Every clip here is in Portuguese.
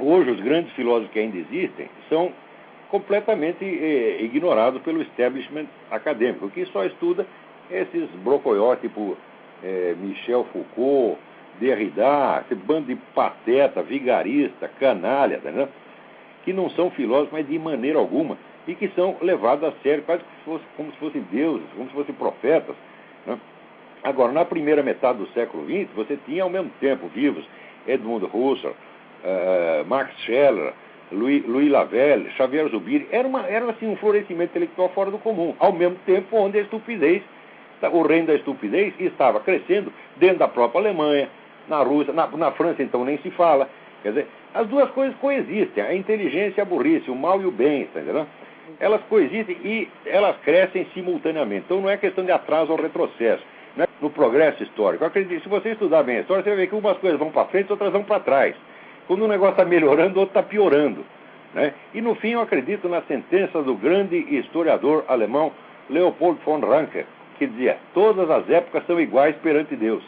Hoje, os grandes filósofos que ainda existem são completamente ignorados pelo establishment acadêmico, que só estuda esses brocoió, tipo Michel Foucault, Derrida, esse bando de pateta, vigarista, canalha, né? Que não são filósofos, mas de maneira alguma, e que são levados a sério, quase como se fossem deuses, como se fossem profetas, né? Agora, na primeira metade do século XX, você tinha ao mesmo tempo vivos Edmund Husserl, Max Scheler, Louis Lavelle, Xavier Zubiri. Era assim, um florescimento intelectual fora do comum, ao mesmo tempo onde a estupidez, o reino da estupidez, estava crescendo dentro da própria Alemanha, na Rússia, na França então nem se fala. Quer dizer, as duas coisas coexistem, a inteligência e a burrice, o mal e o bem, tá entendendo? Elas coexistem e elas crescem simultaneamente. Então não é questão de atraso ou retrocesso, não é no progresso histórico. Eu acredito, se você estudar bem a história, você vai ver que umas coisas vão para frente, outras vão para trás. Quando um negócio está melhorando, o outro está piorando, né? E no fim eu acredito na sentença do grande historiador alemão Leopold von Ranke, que dizia: todas as épocas são iguais perante Deus.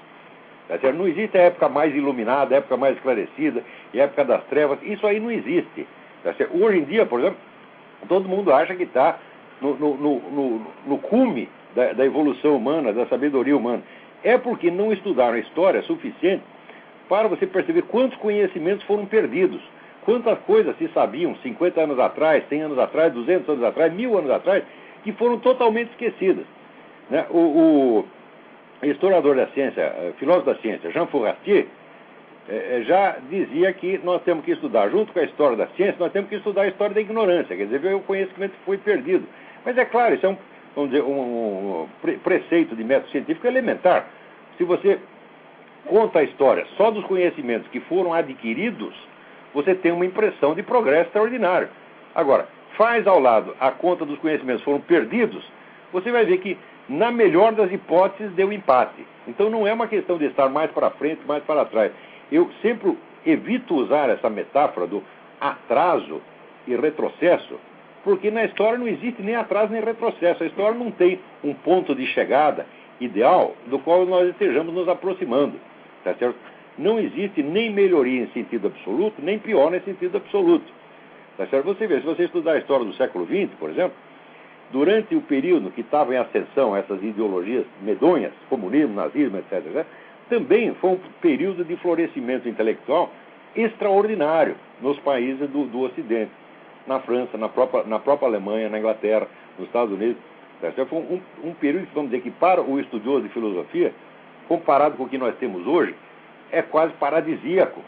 Tá certo? Não existe a época mais iluminada, a época mais esclarecida, a época das trevas. Isso aí não existe. Tá certo? Hoje em dia, por exemplo, todo mundo acha que está no cume da evolução humana, da sabedoria humana. É porque não estudaram a história suficiente para você perceber quantos conhecimentos foram perdidos. Quantas coisas se sabiam 50 anos atrás, 100 anos atrás, 200 anos atrás, 1000 anos atrás, que foram totalmente esquecidas, né? O historiador da ciência, filósofo da ciência, Jean Fourastier, já dizia que nós temos que estudar, junto com a história da ciência, nós temos que estudar a história da ignorância, quer dizer, ver o conhecimento que foi perdido. Mas é claro, isso é vamos dizer, um preceito de método científico elementar. Se você conta a história só dos conhecimentos que foram adquiridos, você tem uma impressão de progresso extraordinário. Agora, faz ao lado a conta dos conhecimentos que foram perdidos, você vai ver que, na melhor das hipóteses, deu empate. Então não é uma questão de estar mais para frente, mais para trás. Eu sempre evito usar essa metáfora do atraso e retrocesso, porque na história não existe nem atraso nem retrocesso. A história não tem um ponto de chegada ideal do qual nós estejamos nos aproximando. Tá certo? Não existe nem melhoria em sentido absoluto, nem pior em sentido absoluto. Tá certo? Você vê, se você estudar a história do século XX, por exemplo, durante o período que estavam em ascensão essas ideologias medonhas, comunismo, nazismo, etc., também foi um período de florescimento intelectual extraordinário nos países do Ocidente. Na França, na própria Alemanha, na Inglaterra, nos Estados Unidos. Tá certo? Foi um período, vamos dizer, que para o estudioso de filosofia, comparado com o que nós temos hoje, é quase paradisíaco.